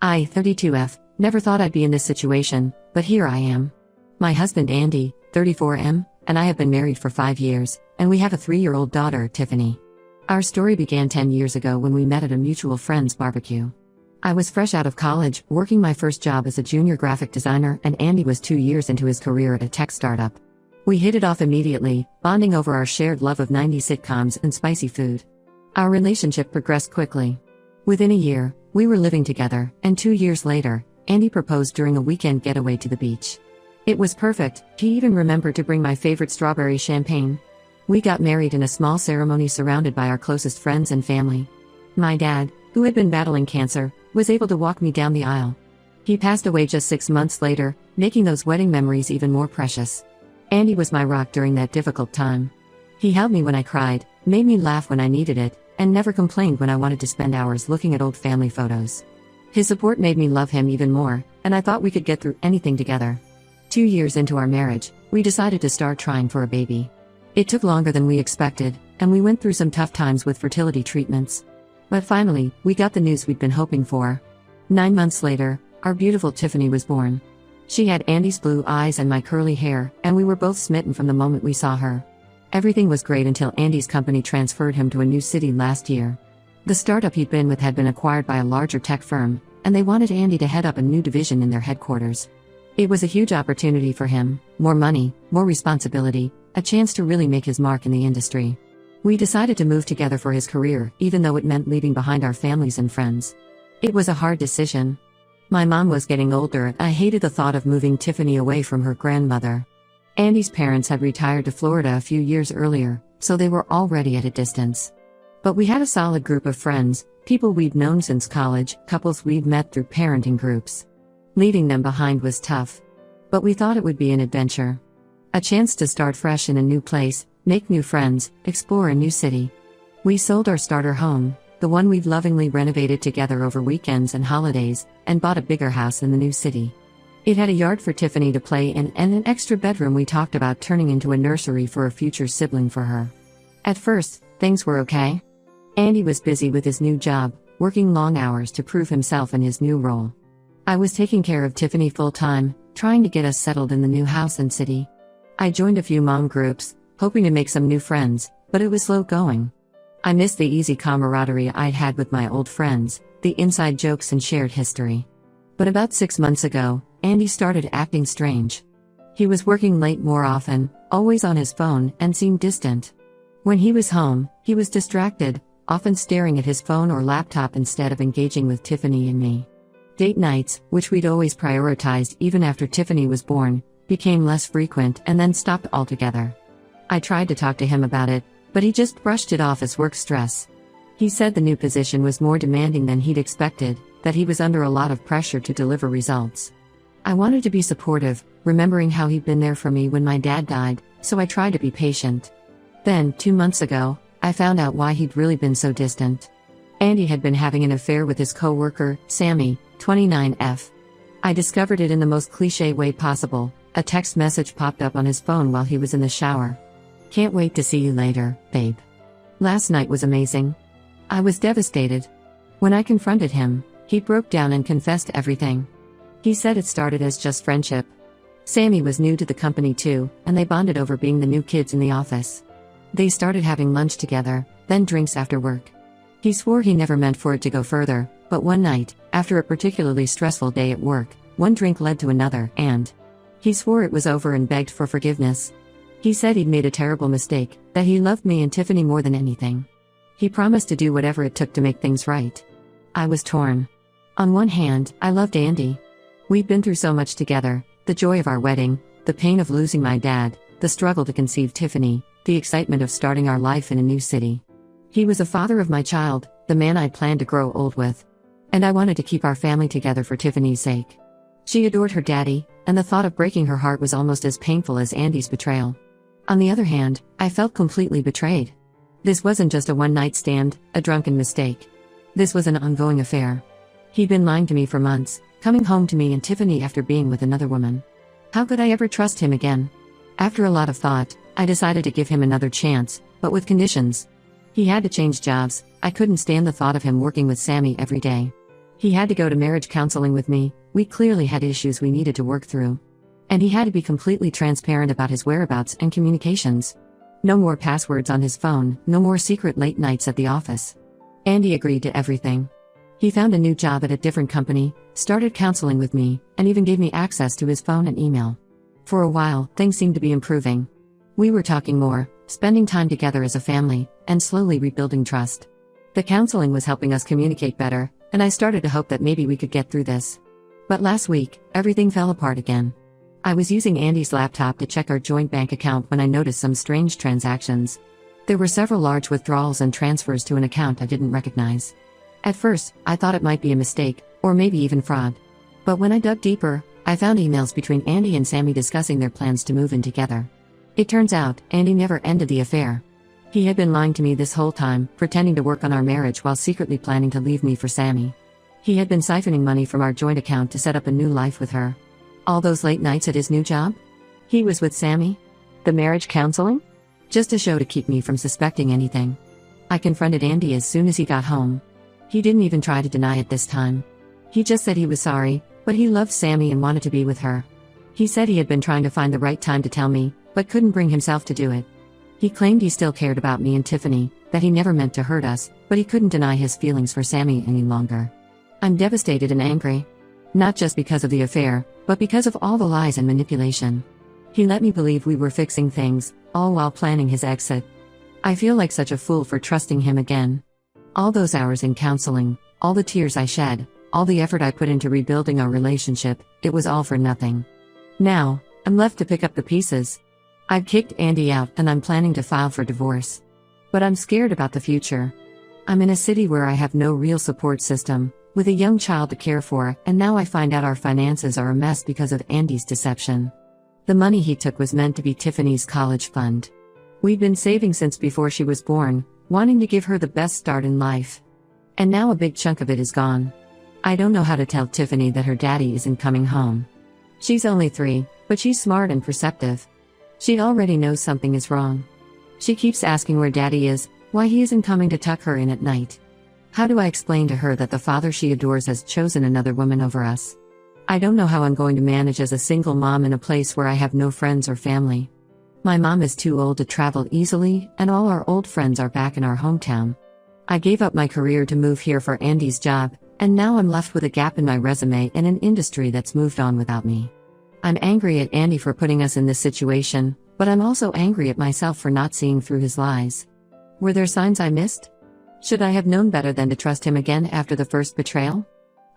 I, 32F, never thought I'd be in this situation, but here I am. My husband Andy, 34M, and I have been married for 5 years, and we have a 3-year-old daughter, Tiffany. Our story began 10 years ago when we met at a mutual friend's barbecue. I was fresh out of college, working my first job as a junior graphic designer, and Andy was 2 years into his career at a tech startup. We hit it off immediately, bonding over our shared love of 90s sitcoms and spicy food. Our relationship progressed quickly. Within a year, we were living together, and 2 years later, Andy proposed during a weekend getaway to the beach. It was perfect. He even remembered to bring my favorite strawberry champagne. We got married in a small ceremony surrounded by our closest friends and family. My dad, who had been battling cancer, was able to walk me down the aisle. He passed away just 6 months later, making those wedding memories even more precious. Andy was my rock during that difficult time. He held me when I cried, made me laugh when I needed it, and never complained when I wanted to spend hours looking at old family photos. His support made me love him even more, and I thought we could get through anything together. 2 years into our marriage, we decided to start trying for a baby. It took longer than we expected, and we went through some tough times with fertility treatments. But finally, we got the news we'd been hoping for. 9 months later, our beautiful Tiffany was born. She had Andy's blue eyes and my curly hair, and we were both smitten from the moment we saw her. Everything was great until Andy's company transferred him to a new city last year. The startup he'd been with had been acquired by a larger tech firm, and they wanted Andy to head up a new division in their headquarters. It was a huge opportunity for him, more money, more responsibility, a chance to really make his mark in the industry. We decided to move together for his career, even though it meant leaving behind our families and friends. It was a hard decision. My mom was getting older, and I hated the thought of moving Tiffany away from her grandmother. Andy's parents had retired to Florida a few years earlier, so they were already at a distance. But we had a solid group of friends, people we'd known since college, couples we'd met through parenting groups. Leaving them behind was tough. But we thought it would be an adventure. A chance to start fresh in a new place, make new friends, explore a new city. We sold our starter home, the one we'd lovingly renovated together over weekends and holidays, and bought a bigger house in the new city. It had a yard for Tiffany to play in and an extra bedroom we talked about turning into a nursery for a future sibling for her. At first, things were okay. Andy was busy with his new job, working long hours to prove himself in his new role. I was taking care of Tiffany full-time, trying to get us settled in the new house and city. I joined a few mom groups, hoping to make some new friends, but it was slow going. I missed the easy camaraderie I'd had with my old friends, the inside jokes and shared history. But about 6 months ago, Andy started acting strange. He was working late more often, always on his phone, and seemed distant. When he was home, he was distracted, often staring at his phone or laptop instead of engaging with Tiffany and me. Date nights, which we'd always prioritized even after Tiffany was born, became less frequent and then stopped altogether. I tried to talk to him about it, but he just brushed it off as work stress. He said the new position was more demanding than he'd expected, that he was under a lot of pressure to deliver results. I wanted to be supportive, remembering how he'd been there for me when my dad died, so I tried to be patient. Then, 2 months ago, I found out why he'd really been so distant. Andy had been having an affair with his coworker, Sammy, 29F. I discovered it in the most cliché way possible. A text message popped up on his phone while he was in the shower. "Can't wait to see you later, babe. Last night was amazing." I was devastated. When I confronted him, he broke down and confessed everything. He said it started as just friendship. Sammy was new to the company too, and they bonded over being the new kids in the office. They started having lunch together, then drinks after work. He swore he never meant for it to go further, but one night, after a particularly stressful day at work, one drink led to another, and he swore it was over and begged for forgiveness. He said he'd made a terrible mistake, that he loved me and Tiffany more than anything. He promised to do whatever it took to make things right. I was torn. On one hand, I loved Andy. We'd been through so much together, the joy of our wedding, the pain of losing my dad, the struggle to conceive Tiffany, the excitement of starting our life in a new city. He was the father of my child, the man I'd planned to grow old with. And I wanted to keep our family together for Tiffany's sake. She adored her daddy, and the thought of breaking her heart was almost as painful as Andy's betrayal. On the other hand, I felt completely betrayed. This wasn't just a one-night stand, a drunken mistake. This was an ongoing affair. He'd been lying to me for months, coming home to me and Tiffany after being with another woman. How could I ever trust him again? After a lot of thought, I decided to give him another chance, but with conditions. He had to change jobs. I couldn't stand the thought of him working with Sammy every day. He had to go to marriage counseling with me. We clearly had issues we needed to work through. And he had to be completely transparent about his whereabouts and communications. No more passwords on his phone, no more secret late nights at the office. Andy agreed to everything. He found a new job at a different company, started counseling with me, and even gave me access to his phone and email. For a while, things seemed to be improving. We were talking more, spending time together as a family, and slowly rebuilding trust. The counseling was helping us communicate better, and I started to hope that maybe we could get through this. But last week, everything fell apart again. I was using Andy's laptop to check our joint bank account when I noticed some strange transactions. There were several large withdrawals and transfers to an account I didn't recognize. At first, I thought it might be a mistake, or maybe even fraud. But when I dug deeper, I found emails between Andy and Sammy discussing their plans to move in together. It turns out, Andy never ended the affair. He had been lying to me this whole time, pretending to work on our marriage while secretly planning to leave me for Sammy. He had been siphoning money from our joint account to set up a new life with her. All those late nights at his new job? He was with Sammy? The marriage counseling? Just a show to keep me from suspecting anything. I confronted Andy as soon as he got home. He didn't even try to deny it this time. He just said he was sorry, but he loved Sammy and wanted to be with her. He said he had been trying to find the right time to tell me, but couldn't bring himself to do it. He claimed he still cared about me and Tiffany, that he never meant to hurt us, but he couldn't deny his feelings for Sammy any longer. I'm devastated and angry. Not just because of the affair, but because of all the lies and manipulation. He let me believe we were fixing things, all while planning his exit. I feel like such a fool for trusting him again. All those hours in counseling, all the tears I shed, all the effort I put into rebuilding our relationship, it was all for nothing. Now, I'm left to pick up the pieces. I've kicked Andy out and I'm planning to file for divorce. But I'm scared about the future. I'm in a city where I have no real support system, with a young child to care for, and now I find out our finances are a mess because of Andy's deception. The money he took was meant to be Tiffany's college fund. We'd been saving since before she was born, wanting to give her the best start in life. And now a big chunk of it is gone. I don't know how to tell Tiffany that her daddy isn't coming home. She's only 3, but she's smart and perceptive. She already knows something is wrong. She keeps asking where daddy is, why he isn't coming to tuck her in at night. How do I explain to her that the father she adores has chosen another woman over us? I don't know how I'm going to manage as a single mom in a place where I have no friends or family. My mom is too old to travel easily, and all our old friends are back in our hometown. I gave up my career to move here for Andy's job, and now I'm left with a gap in my resume and an industry that's moved on without me. I'm angry at Andy for putting us in this situation, but I'm also angry at myself for not seeing through his lies. Were there signs I missed? Should I have known better than to trust him again after the first betrayal?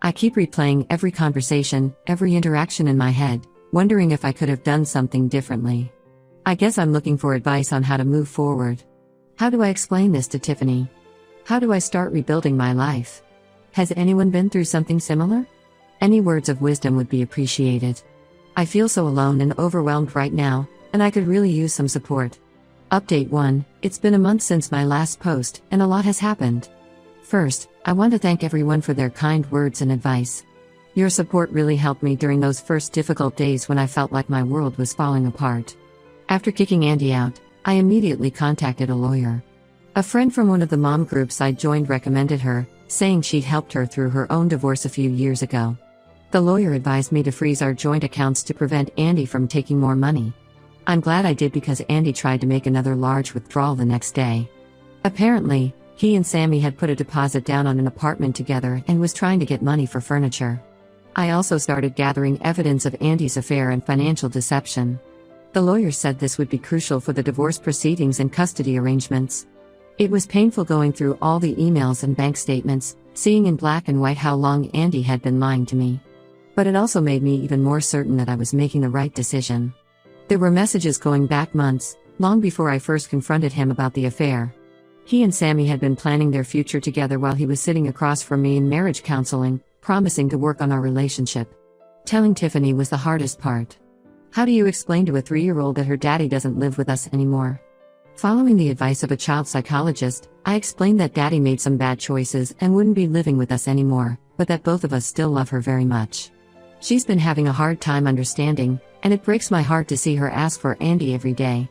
I keep replaying every conversation, every interaction in my head, wondering if I could have done something differently. I guess I'm looking for advice on how to move forward. How do I explain this to Tiffany? How do I start rebuilding my life? Has anyone been through something similar? Any words of wisdom would be appreciated. I feel so alone and overwhelmed right now, and I could really use some support. Update 1, it's been a month since my last post, and a lot has happened. First, I want to thank everyone for their kind words and advice. Your support really helped me during those first difficult days when I felt like my world was falling apart. After kicking Andy out, I immediately contacted a lawyer. A friend from one of the mom groups I joined recommended her, saying she'd helped her through her own divorce a few years ago. The lawyer advised me to freeze our joint accounts to prevent Andy from taking more money. I'm glad I did because Andy tried to make another large withdrawal the next day. Apparently, he and Sammy had put a deposit down on an apartment together and was trying to get money for furniture. I also started gathering evidence of Andy's affair and financial deception. The lawyer said this would be crucial for the divorce proceedings and custody arrangements. It was painful going through all the emails and bank statements, seeing in black and white how long Andy had been lying to me. But it also made me even more certain that I was making the right decision. There were messages going back months, long before I first confronted him about the affair. He and Sammy had been planning their future together while he was sitting across from me in marriage counseling, promising to work on our relationship. Telling Tiffany was the hardest part. How do you explain to a 3-year-old that her daddy doesn't live with us anymore? Following the advice of a child psychologist, I explained that daddy made some bad choices and wouldn't be living with us anymore, but that both of us still love her very much. She's been having a hard time understanding, and it breaks my heart to see her ask for Andy every day.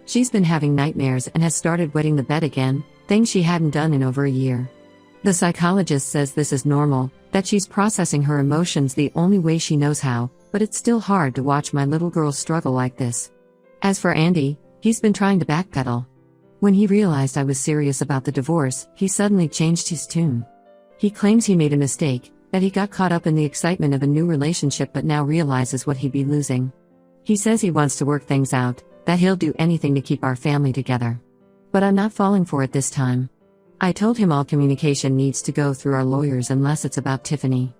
She's been having nightmares and has started wetting the bed again, things she hadn't done in over a year. The psychologist says this is normal, that she's processing her emotions the only way she knows how, but it's still hard to watch my little girl struggle like this. As for Andy, he's been trying to backpedal. When he realized I was serious about the divorce, he suddenly changed his tune. He claims he made a mistake, that he got caught up in the excitement of a new relationship but now realizes what he'd be losing. He says he wants to work things out, that he'll do anything to keep our family together. But I'm not falling for it this time. I told him all communication needs to go through our lawyers unless it's about Tiffany.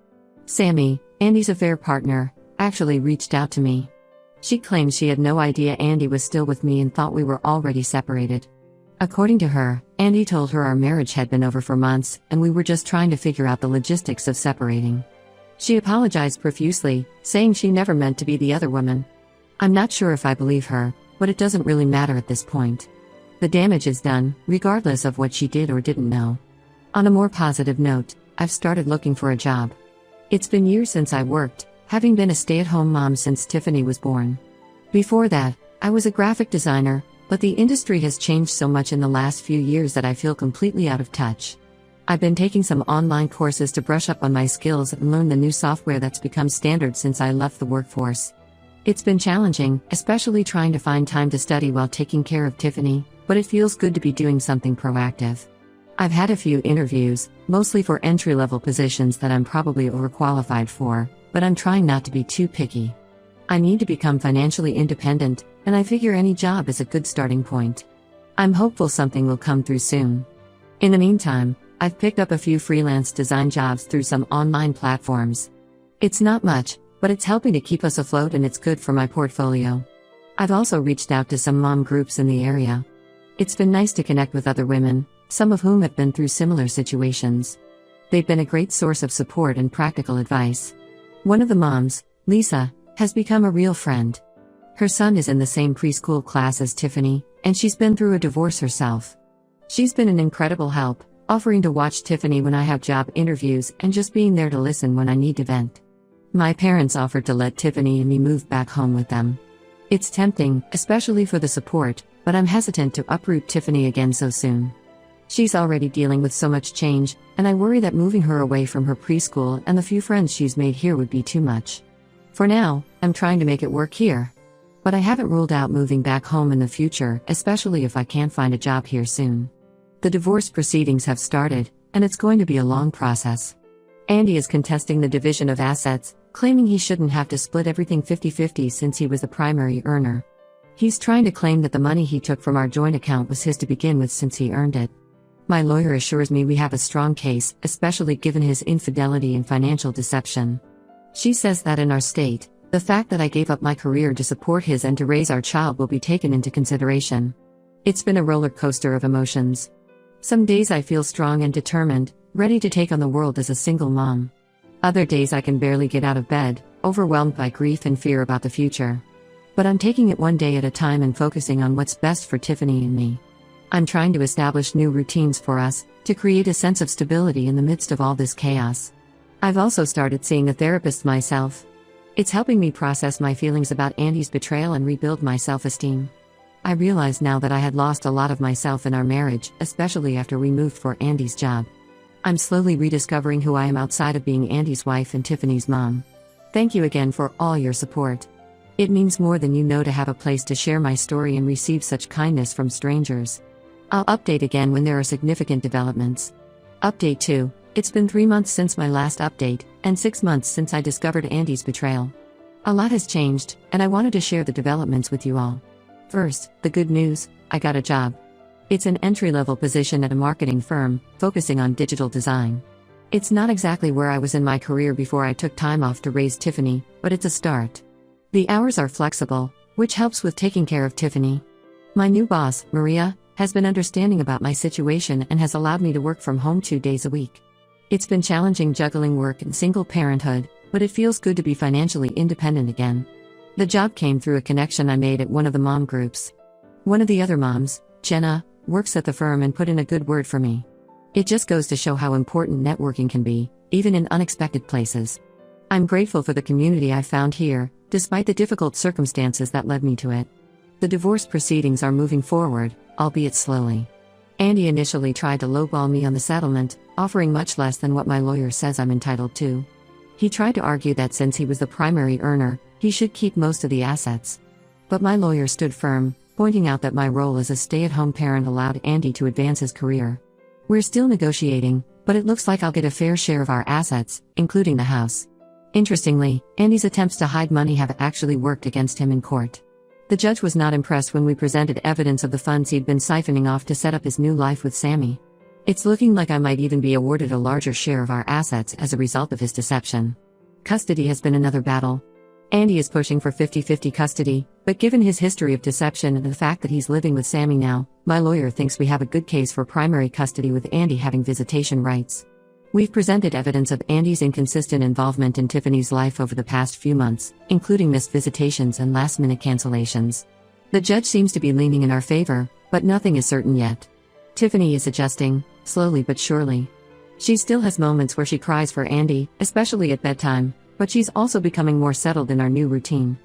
Sammy, Andy's affair partner, actually reached out to me. She claims she had no idea Andy was still with me and thought we were already separated. According to her, Andy told her our marriage had been over for months and we were just trying to figure out the logistics of separating. She apologized profusely, saying she never meant to be the other woman. I'm not sure if I believe her, but it doesn't really matter at this point. The damage is done, regardless of what she did or didn't know. On a more positive note, I've started looking for a job. It's been years since I worked, having been a stay-at-home mom since Tiffany was born. Before that, I was a graphic designer, but the industry has changed so much in the last few years that I feel completely out of touch. I've been taking some online courses to brush up on my skills and learn the new software that's become standard since I left the workforce. It's been challenging, especially trying to find time to study while taking care of Tiffany, but it feels good to be doing something proactive. I've had a few interviews, mostly for entry-level positions that I'm probably overqualified for, but I'm trying not to be too picky. I need to become financially independent, and I figure any job is a good starting point. I'm hopeful something will come through soon. In the meantime, I've picked up a few freelance design jobs through some online platforms. It's not much, but it's helping to keep us afloat and it's good for my portfolio. I've also reached out to some mom groups in the area. It's been nice to connect with other women, some of whom have been through similar situations. They've been a great source of support and practical advice. One of the moms, Lisa, has become a real friend. Her son is in the same preschool class as Tiffany, and she's been through a divorce herself. She's been an incredible help, offering to watch Tiffany when I have job interviews and just being there to listen when I need to vent. My parents offered to let Tiffany and me move back home with them. It's tempting, especially for the support, but I'm hesitant to uproot Tiffany again so soon. She's already dealing with so much change, and I worry that moving her away from her preschool and the few friends she's made here would be too much. For now, I'm trying to make it work here. But I haven't ruled out moving back home in the future, especially if I can't find a job here soon. The divorce proceedings have started, and it's going to be a long process. Andy is contesting the division of assets, claiming he shouldn't have to split everything 50-50 since he was the primary earner. He's trying to claim that the money he took from our joint account was his to begin with since he earned it. My lawyer assures me we have a strong case, especially given his infidelity and financial deception. She says that in our state, the fact that I gave up my career to support his and to raise our child will be taken into consideration. It's been a roller coaster of emotions. Some days I feel strong and determined, ready to take on the world as a single mom. Other days I can barely get out of bed, overwhelmed by grief and fear about the future. But I'm taking it one day at a time and focusing on what's best for Tiffany and me. I'm trying to establish new routines for us, to create a sense of stability in the midst of all this chaos. I've also started seeing a therapist myself. It's helping me process my feelings about Andy's betrayal and rebuild my self-esteem. I realize now that I had lost a lot of myself in our marriage, especially after we moved for Andy's job. I'm slowly rediscovering who I am outside of being Andy's wife and Tiffany's mom. Thank you again for all your support. It means more than you know to have a place to share my story and receive such kindness from strangers. I'll update again when there are significant developments. Update 2. It's been 3 months since my last update, and 6 months since I discovered Andy's betrayal. A lot has changed, and I wanted to share the developments with you all. First, the good news, I got a job. It's an entry-level position at a marketing firm, focusing on digital design. It's not exactly where I was in my career before I took time off to raise Tiffany, but it's a start. The hours are flexible, which helps with taking care of Tiffany. My new boss, Maria, has been understanding about my situation and has allowed me to work from home 2 days a week. It's been challenging juggling work and single parenthood, but it feels good to be financially independent again. The job came through a connection I made at one of the mom groups. One of the other moms, Jenna, works at the firm and put in a good word for me. It just goes to show how important networking can be, even in unexpected places. I'm grateful for the community I found here, despite the difficult circumstances that led me to it. The divorce proceedings are moving forward, albeit slowly. Andy initially tried to lowball me on the settlement, offering much less than what my lawyer says I'm entitled to. He tried to argue that since he was the primary earner, he should keep most of the assets. But my lawyer stood firm, pointing out that my role as a stay-at-home parent allowed Andy to advance his career. We're still negotiating, but it looks like I'll get a fair share of our assets, including the house. Interestingly, Andy's attempts to hide money have actually worked against him in court. The judge was not impressed when we presented evidence of the funds he'd been siphoning off to set up his new life with Sammy. It's looking like I might even be awarded a larger share of our assets as a result of his deception. Custody has been another battle. Andy is pushing for 50-50 custody, but given his history of deception and the fact that he's living with Sammy now, my lawyer thinks we have a good case for primary custody with Andy having visitation rights. We've presented evidence of Andy's inconsistent involvement in Tiffany's life over the past few months, including missed visitations and last-minute cancellations. The judge seems to be leaning in our favor, but nothing is certain yet. Tiffany is adjusting, slowly but surely. She still has moments where she cries for Andy, especially at bedtime, but she's also becoming more settled in our new routine.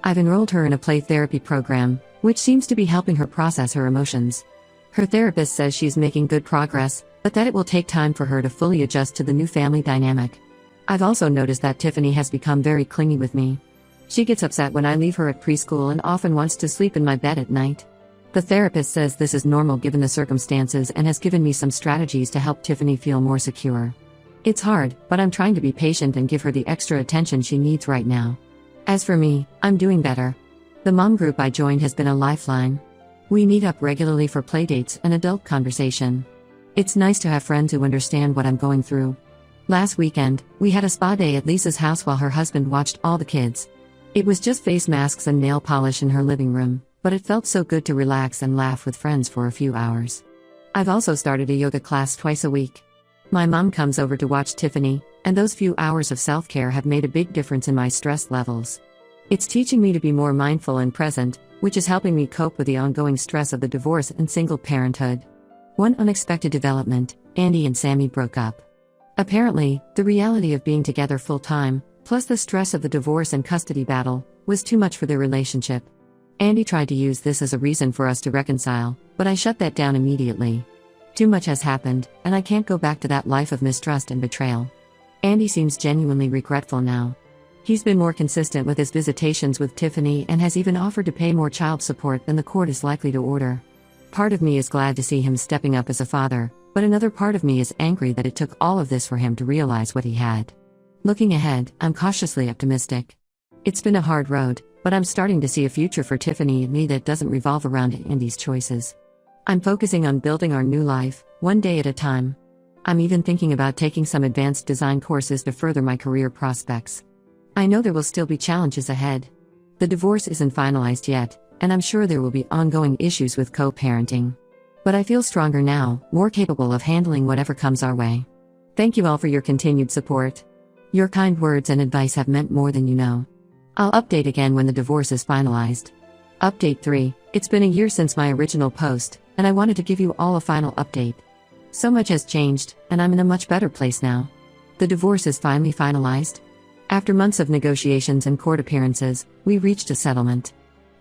I've enrolled her in a play therapy program, which seems to be helping her process her emotions. Her therapist says she's making good progress, but that it will take time for her to fully adjust to the new family dynamic. I've also noticed that Tiffany has become very clingy with me. She gets upset when I leave her at preschool and often wants to sleep in my bed at night. The therapist says this is normal given the circumstances and has given me some strategies to help Tiffany feel more secure. It's hard, but I'm trying to be patient and give her the extra attention she needs right now. As for me, I'm doing better. The mom group I joined has been a lifeline. We meet up regularly for playdates and adult conversation. It's nice to have friends who understand what I'm going through. Last weekend, we had a spa day at Lisa's house while her husband watched all the kids. It was just face masks and nail polish in her living room, but it felt so good to relax and laugh with friends for a few hours. I've also started a yoga class twice a week. My mom comes over to watch Tiffany, and those few hours of self-care have made a big difference in my stress levels. It's teaching me to be more mindful and present, which is helping me cope with the ongoing stress of the divorce and single parenthood. One unexpected development: Andy and Sammy broke up. Apparently, the reality of being together full-time, plus the stress of the divorce and custody battle, was too much for their relationship. Andy tried to use this as a reason for us to reconcile, but I shut that down immediately. Too much has happened, and I can't go back to that life of mistrust and betrayal. Andy seems genuinely regretful now. He's been more consistent with his visitations with Tiffany and has even offered to pay more child support than the court is likely to order. Part of me is glad to see him stepping up as a father, but another part of me is angry that it took all of this for him to realize what he had. Looking ahead, I'm cautiously optimistic. It's been a hard road, but I'm starting to see a future for Tiffany and me that doesn't revolve around Andy's choices. I'm focusing on building our new life, one day at a time. I'm even thinking about taking some advanced design courses to further my career prospects. I know there will still be challenges ahead. The divorce isn't finalized yet, and I'm sure there will be ongoing issues with co-parenting. But I feel stronger now, more capable of handling whatever comes our way. Thank you all for your continued support. Your kind words and advice have meant more than you know. I'll update again when the divorce is finalized. Update 3: It's been a year since my original post, and I wanted to give you all a final update. So much has changed, and I'm in a much better place now. The divorce is finally finalized. After months of negotiations and court appearances, we reached a settlement.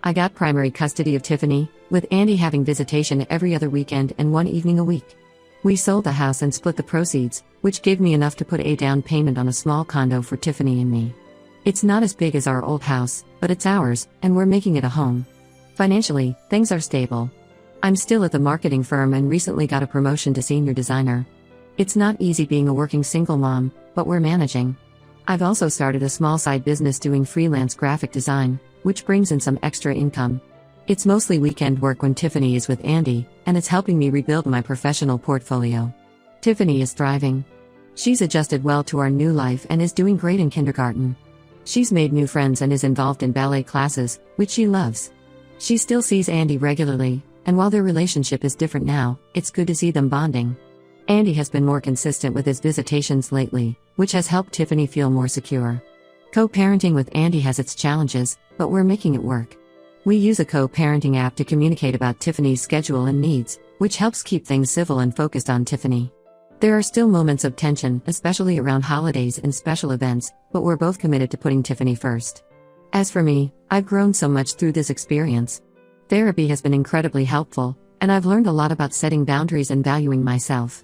I got primary custody of Tiffany, with Andy having visitation every other weekend and one evening a week. We sold the house and split the proceeds, which gave me enough to put a down payment on a small condo for Tiffany and me. It's not as big as our old house, but it's ours, and we're making it a home. Financially, things are stable. I'm still at the marketing firm and recently got a promotion to senior designer. It's not easy being a working single mom, but we're managing. I've also started a small side business doing freelance graphic design, which brings in some extra income. It's mostly weekend work when Tiffany is with Andy, and it's helping me rebuild my professional portfolio. Tiffany is thriving. She's adjusted well to our new life and is doing great in kindergarten. She's made new friends and is involved in ballet classes, which she loves. She still sees Andy regularly, and while their relationship is different now, it's good to see them bonding. Andy has been more consistent with his visitations lately, which has helped Tiffany feel more secure. Co-parenting with Andy has its challenges, but we're making it work. We use a co-parenting app to communicate about Tiffany's schedule and needs, which helps keep things civil and focused on Tiffany. There are still moments of tension, especially around holidays and special events, but we're both committed to putting Tiffany first. As for me, I've grown so much through this experience. Therapy has been incredibly helpful, And I've learned a lot about setting boundaries and valuing myself.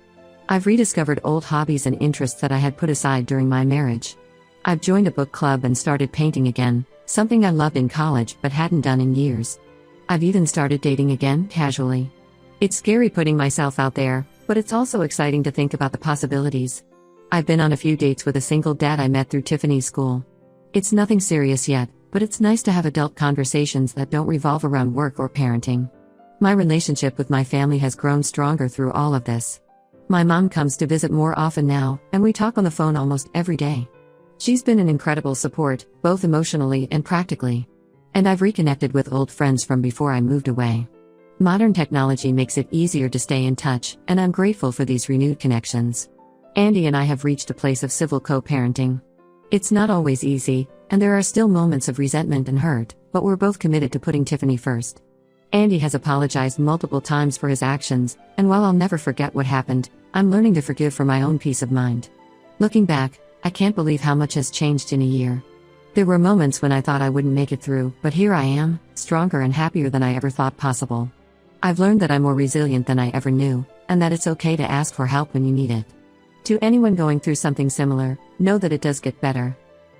I've rediscovered old hobbies and interests that I had put aside during my marriage. I've joined a book club and started painting again, something I loved in college but hadn't done in years. I've even started dating again, casually. It's scary putting myself out there, but it's also exciting to think about the possibilities. I've been on a few dates with a single dad I met through Tiffany's school. It's nothing serious yet, but it's nice to have adult conversations that don't revolve around work or parenting. My relationship with my family has grown stronger through all of this. My mom comes to visit more often now, and we talk on the phone almost every day. She's been an incredible support, both emotionally and practically. And I've reconnected with old friends from before I moved away. Modern technology makes it easier to stay in touch, and I'm grateful for these renewed connections. Andy and I have reached a place of civil co-parenting. It's not always easy, and there are still moments of resentment and hurt, but we're both committed to putting Tiffany first. Andy has apologized multiple times for his actions, and while I'll never forget what happened, I'm learning to forgive for my own peace of mind. Looking back, I can't believe how much has changed in a year. There were moments when I thought I wouldn't make it through, but here I am, stronger and happier than I ever thought possible. I've learned that I'm more resilient than I ever knew, and that it's okay to ask for help when you need it. To anyone going through something similar, know that it does get better.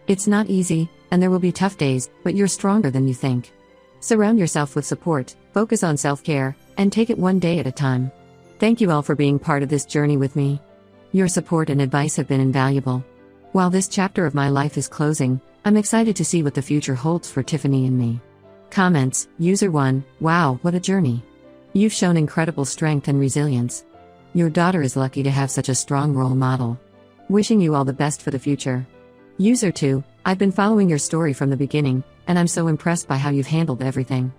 It's not easy, and there will be tough days, but you're stronger than you think. Surround yourself with support, focus on self-care, and take it one day at a time. Thank you all for being part of this journey with me. Your support and advice have been invaluable. While this chapter of my life is closing, I'm excited to see what the future holds for Tiffany and me. Comments, User 1, wow, what a journey. You've shown incredible strength and resilience. Your daughter is lucky to have such a strong role model. Wishing you all the best for the future. User 2, I've been following your story from the beginning, and I'm so impressed by how you've handled everything.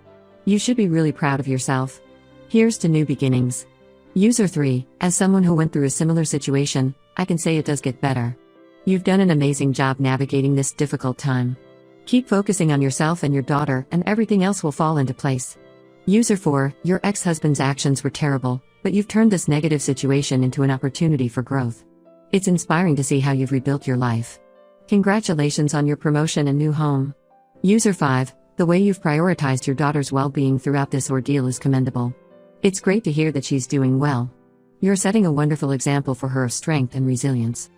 You should be really proud of yourself. Here's to new beginnings. User 3, as someone who went through a similar situation, I can say it does get better. You've done an amazing job navigating this difficult time. Keep focusing on yourself and your daughter, and everything else will fall into place. User 4, your ex-husband's actions were terrible, but you've turned this negative situation into an opportunity for growth. It's inspiring to see how you've rebuilt your life. Congratulations on your promotion and new home. User 5, the way you've prioritized your daughter's well-being throughout this ordeal is commendable. It's great to hear that she's doing well. You're setting a wonderful example for her of strength and resilience.